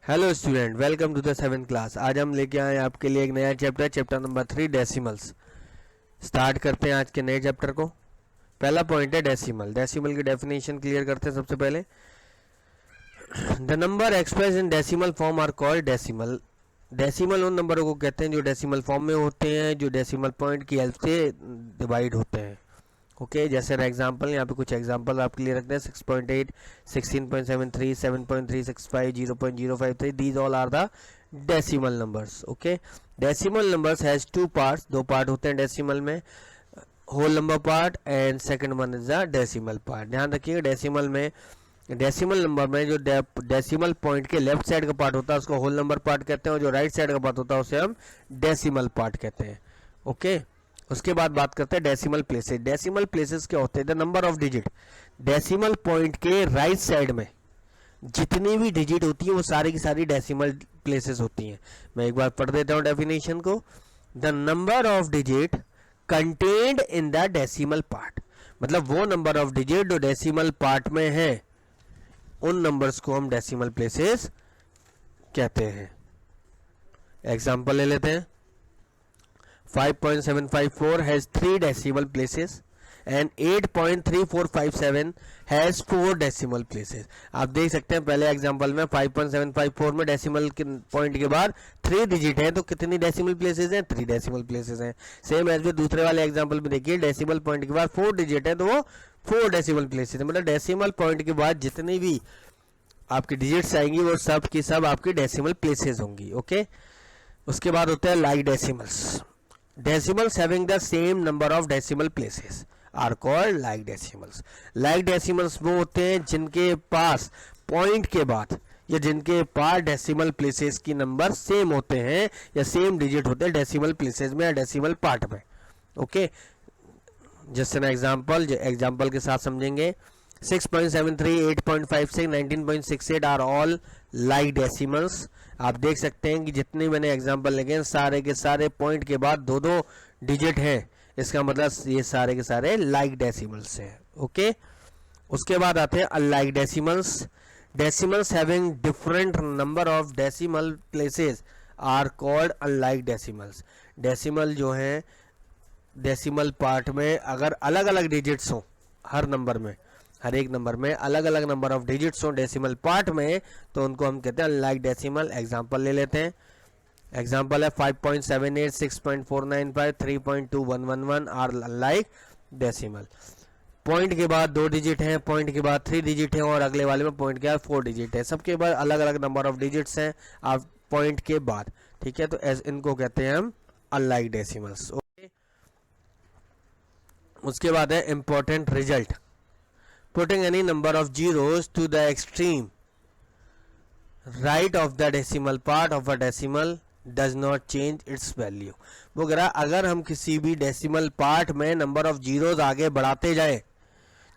Hello student, welcome to the 7th class. आज हम लेके आए हैं आपके लिए एक नया chapter, chapter number 3 decimals. Start करते हैं आज के नए चैप्टर को। पहला पॉइंट है डेसिमल। डेसिमल की डेफिनेशन क्लियर करते हैं सबसे पहले। The number express in decimal form are called decimal. Decimal उन नंबरों को कहते हैं जो डेसिमल फॉर्म में होते हैं, जो डेसिमल पॉइंट की हेल्प से डिवाइड होते हैं। ओके, जैसे एग्जांपल यहाँ पे कुछ एग्जांपल आपके लिए रखते हैं। 6.8, 16.73, 7.365, 0.053, these all are the decimal numbers. Okay, decimal numbers has two parts, दो पार्ट होते हैं डेसिमल में, whole number part and second one is the decimal part. ध्यान रखिएगा, डेसिमल नंबर में जो डेसिमल पॉइंट के लेफ्ट साइड का पार्ट होता है उसको होल नंबर पार्ट कहते हैं, और जो राइट साइड का पार्ट होता है उसे हम डेसिमल पार्ट कहते हैं। ओके, उसके बाद बात करते हैं डेसिमल प्लेसेस। डेसिमल प्लेसेस क्या होते हैं? The number of digit. Decimal point के राइट साइड में जितनी भी डिजिट होती है वो सारी की सारी डेसिमल प्लेसेस होती हैं। मैं एक बार पढ़ देता हूं डेफिनेशन को। The number of digit contained in the decimal part, मतलब वो नंबर ऑफ डिजिट जो डेसिमल पार्ट में है उन नंबर्स को हम डेसिमल प्लेसेस कहते हैं। एग्जांपल ले लेते हैं। 5.754 has 3 decimal places and 8.3457 has 4 decimal places। आप देख सकते हैं पहले एग्जांपल में 5.754 में डेसिमल के पॉइंट के बाद 3 डिजिट है तो कितनी डेसिमल प्लेसेस हैं? 3 डेसिमल प्लेसेस हैं। सेम एज में दूसरे वाले एग्जांपल में देखिए, डेसिमल पॉइंट के बाद 4 डिजिट है तो वो 4 डेसिमल प्लेसेस है। मतलब डेसिमल पॉइंट के बाद जितनी भी आपकी डिजिट्स आएंगी वो सब की सब आपकी डेसिमल प्लेसेस होंगी। ओके, उसके बाद होता है like decimals. Decimals having the same number of decimal places are called like decimals। like decimals वो होते हैं जिनके पास पॉइंट के बाद या जिनके पास डेसिमल प्लेसेस की नंबर सेम होते हैं या सेम डिजिट होते हैं डेसिमल प्लेसेस में या डेसिमल पार्ट में। ओके, जस्ट एन एग्जांपल के साथ समझेंगे। 6.73, 8.56, 19.68 आर ऑल लाइक डेसिमल्स। आप देख सकते हैं कि जितने मैंने एग्जांपल लिखे सारे के सारे पॉइंट के बाद दो दो डिजिट हैं, इसका मतलब ये सारे के सारे लाइक डेसिमल्स हैं। ओके, उसके बाद आते हैं unlike decimals. Decimals having different number of decimal places are called unlike decimals. Decimal जो है डेसिमल पार्ट में अगर अलग अलग डिजिट्स हों, हर एक नंबर में अलग अलग नंबर ऑफ डिजिट्स हों डेसिमल पार्ट में, तो उनको हम कहते हैं अनलाइक डेसिमल। एग्जांपल ले लेते हैं। एग्जांपल है 5.78, 6.495, 3.2111 आर अनलाइक डेसिमल। पॉइंट के बाद 2 डिजिट हैं, पॉइंट के बाद 3 डिजिट हैं और अगले वाले में पॉइंट के बाद 4 डिजिट है। सबके बाद अलग अलग नंबर ऑफ डिजिट्स हैं आप पॉइंट के बाद। ठीक है, तो इनको कहते हैं हम अनलाइक डेसिमल्स। ओके, उसके बाद है important result. Putting any number of zeros to the extreme right of the decimal part of a decimal does not change its value। वो कह रहा अगर हम किसी भी डेसिमल पार्ट में नंबर ऑफ जीरोज आगे बढ़ाते जाए,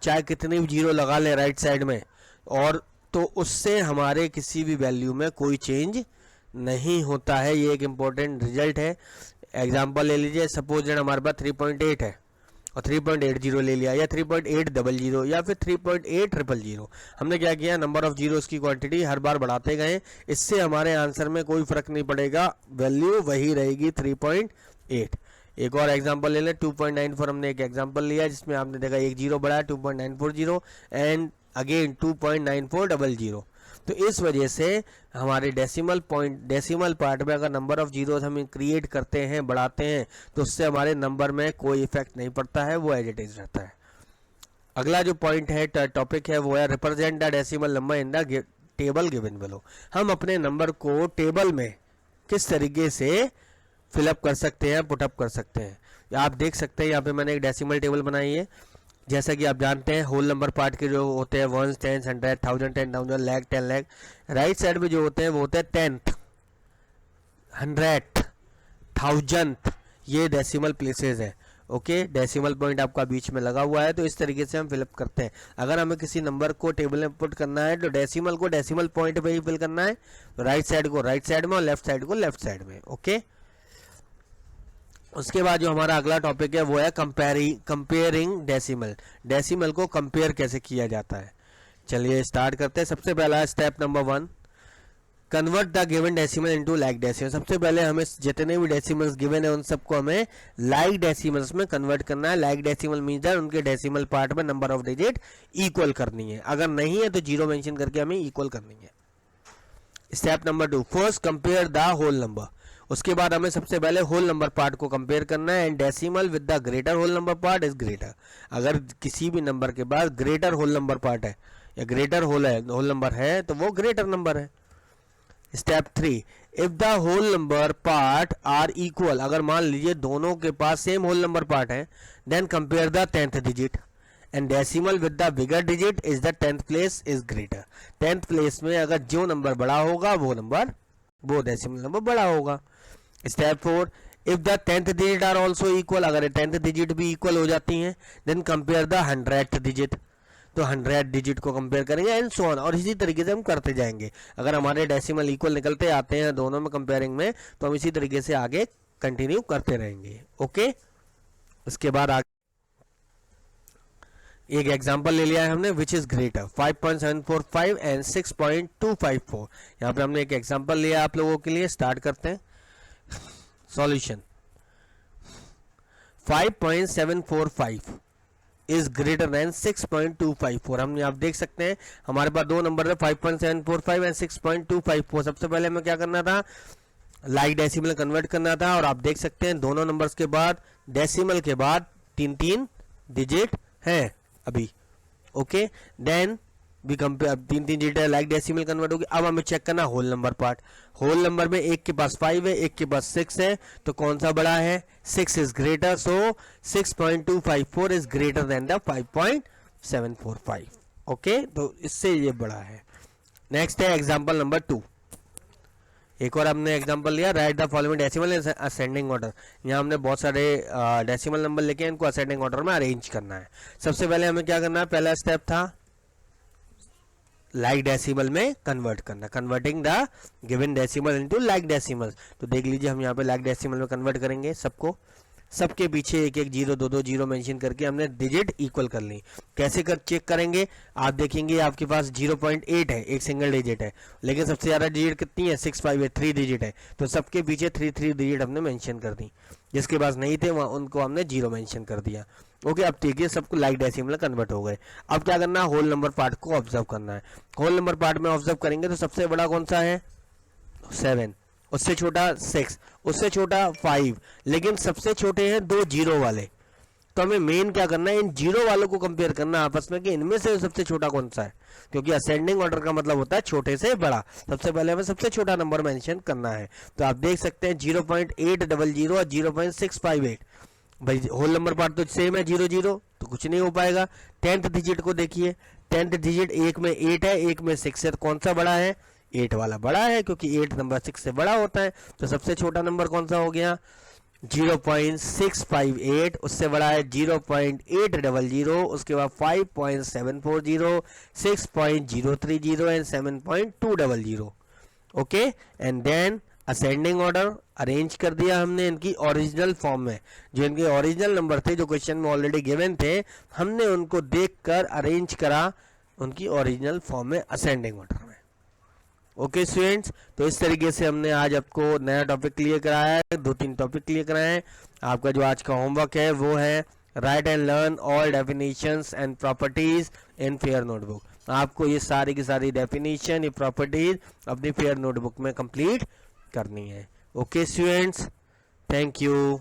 चाहे कितनी भी जीरो लगा लें राइट साइड में, और तो उससे हमारे किसी भी वैल्यू में कोई चेंज नहीं होता है। ये एक इम्पोर्टेंट रिजल्ट है। एग्जाम्पल ले लीजिए, सपोज हमारे पास 3.8 है और 3.80 ले लिया, या 3.800 या फिर 3.800। हमने क्या किया, नंबर ऑफ जीरोस की क्वांटिटी हर बार बढ़ाते गए। इससे हमारे आंसर में कोई फर्क नहीं पड़ेगा, वैल्यू वही रहेगी 3.8। एक और एग्जांपल ले लें, 2.94। हमने एक एग्जांपल लिया जिसमें आपने देखा एक जीरो बढ़ा 2.940 एंड अगेन 2.9400। तो इस वजह से हमारे डेसिमल पार्ट में अगर नंबर ऑफ जीरोस हम क्रिएट करते हैं, बढ़ाते हैं, तो उससे हमारे नंबर में कोई इफेक्ट नहीं पड़ता है, वो एज इट इज रहता है। अगला जो पॉइंट है, टॉपिक है, वो है represent the decimal number in the table given below. हम अपने नंबर को टेबल में किस तरीके से फिलअप कर सकते हैं, पुटअप कर सकते हैं। आप देख सकते हैं यहाँ पे मैंने एक डेसिमल टेबल बनाई है। जैसा कि आप जानते हैं होल नंबर पार्ट के जो होते हैं 1, 10, 100, 1000, 10,000, लाख, 10 लाख। राइट साइड में जो होते हैं वो होते हैं 10th, 100th, 1000th, ये डेसिमल प्लेसेस हैं। ओके, डेसिमल पॉइंट आपका बीच में लगा हुआ है, तो इस तरीके से हम फिलअप करते हैं। अगर हमें किसी नंबर को टेबल में पुट करना है तो डेसिमल को डेसिमल पॉइंट पे ही फिल करना है, राइट साइड को राइट साइड में और लेफ्ट साइड को लेफ्ट साइड में। ओके, उसके बाद जो हमारा अगला टॉपिक है वो है कंपेयरिंग डेसिमल। डेसिमल को कंपेयर कैसे किया जाता है, चलिए स्टार्ट करते हैं। सबसे पहला है step number 1, convert the given decimal into like decimal. सबसे पहले हमें जितने भी डेसिमल्स गिवन है उन सबको हमें लाइक डेसिमल्स में कन्वर्ट करना है। लाइक डेसिमल मींस दैट उनके डेसिमल पार्ट में नंबर ऑफ डिजिट इक्वल करनी है, अगर नहीं है तो जीरो मेंशन करके हमें इक्वल करनी है। Step number 2, first compare the whole number. उसके बाद हमें सबसे पहले होल नंबर पार्ट को कंपेयर करना है। And decimal with the greater whole number part is greater. अगर किसी भी नंबर के पास ग्रेटर होल नंबर पार्ट है या ग्रेटर होल नंबर है तो वो ग्रेटर नंबर है। Step 3, if the whole number part are equal. अगर मान लीजिए दोनों के पास सेम होल नंबर पार्ट है, then compare the 10th digit and decimal with the bigger digit is the 10th place is greater. 10th place में अगर जो number बड़ा होगा वो डेसिमल नंबर बड़ा होगा। Step 4, if the 10th digit are also equal. अगर 10th डिजिट भी इक्वल हो जाती हैं, then compare the 100th digit. तो 100 डिजिट को कंपेयर करेंगे एंड सो ऑन, और इसी तरीके से हम करते जाएंगे। अगर हमारे डेसिमल इक्वल निकलते आते हैं दोनों में कंपेयरिंग में, तो हम इसी तरीके से आगे कंटिन्यू करते रहेंगे। ओके, उसके बाद आगे एक एग्जांपल ले लिया है हमने, विच इज ग्रेटर 5.745 एंड 6.254। यहाँ पे हमने एक एग्जांपल लिया आप लोगों के लिए। स्टार्ट करते हैं सॉल्यूशन। 5.745 is greater than 6.254। हम आप देख सकते हैं हमारे पास दो नंबर है 5.745 एंड 6.254। सबसे पहले हमें क्या करना था, लाइक डेसिमल कन्वर्ट करना था। और आप देख सकते हैं दोनों नंबर्स के बाद डेसिमल के बाद 3 डिजिट हैं अभी। ओके, देन भी कंपेयर 3 डिजिट है, लाइक डेसिमल कन्वर्ट होगी। अब हमें चेक करना whole number part. Whole number में एक के पास 5 है, एक के पास 6 है, तो कौन सा बड़ा है, 6 is greater. So 6.254 is greater than the 5.745। Okay, तो इससे ये बड़ा है। नेक्स्ट है एग्जांपल नंबर 2। एक और हमने एग्जांपल लिया, right the following decimal in ascending order. यहाँ हमने बहुत सारे डेसिमल नंबर लेके इनको असेंडिंग ऑर्डर में अरेंज करना है। सबसे पहले हमें क्या करना है, पहला स्टेप था लाइक डेसिमल में कन्वर्ट करना, converting the given decimal into like decimal. तो देख लीजिए हम यहाँ पे लाइक डेसिमल में कन्वर्ट करेंगे सबको। सबके पीछे एक एक 0 2 2 0 मेंशन करके हमने डिजिट इक्वल कर ली। कैसे कर चेक करेंगे, आप देखेंगे आपके पास 0.8 है, एक सिंगल डिजिट है, लेकिन सबसे ज़्यादा डिजिट कितनी है, 6 5 है, 3 डिजिट है। तो सबके पीछे 3 डिजिट हमने मेंशन कर दी। जिसके पास नहीं थे वहाँ उनको हमने 0 मेंशन कर दिया। ओके, अब ठीक है, सबको लाइक डेसिमल कन्वर्ट हो गए। अब क्या करना है, होल नंबर पार्ट को ऑब्जर्व करना है। होल नंबर पार्ट में ऑब्जर्व करेंगे तो सबसे बड़ा कौन सा है, 7, उससे छोटा 6, उससे छोटा 5, लेकिन सबसे छोटे हैं 2 जीरो वाले। तो हमें मेन क्या करना है, इन जीरो वालों को कंपेयर करना आपस में कि इनमें से सबसे छोटा कौन सा है, क्योंकि असेंडिंग ऑर्डर का मतलब होता है छोटे से बड़ा। सबसे पहले हमें सबसे छोटा नंबर मेंशन करना है। तो आप देख सकते हैं 0.800 और 0.658। भाई होल नंबर पार्ट तो सेम है 0 0, तो कुछ नहीं हो पाएगा। 10th डिजिट को देखिए, 10th डिजिट एक में 8 है, एक में 6 है, तो कौन सा बड़ा है, 8 वाला बड़ा है, क्योंकि 8 नंबर 6 से बड़ा होता है। तो सबसे छोटा नंबर कौन सा हो गया, 0.658, उससे बड़ा है 0.800, उसके बाद 5.740, 6.030 and 7.200। Okay, and then ascending order arrange कर दिया हमने इनकी ओरिजिनल फॉर्म में। जो इनके ओरिजिनल नंबर थे जो क्वेश्चन में ऑलरेडी गिवन थे, हमने उनको देखकर अरेंज करा उनकी ओरिजिनल फॉर्म में असेंडिंग ऑर्डर में। ओके स्टूडेंट्स, तो इस तरीके से हमने आज आपको नया टॉपिक क्लियर कराया है, 2-3 टॉपिक क्लियर कराए हैं। आपका जो आज का होमवर्क है वो है right and learn all definitions and properties in fair notebook. आपको ये सारी की सारी डेफिनेशन, ये प्रॉपर्टीज अपनी फेयर नोटबुक में कंप्लीट करनी है। Okay students, thank you.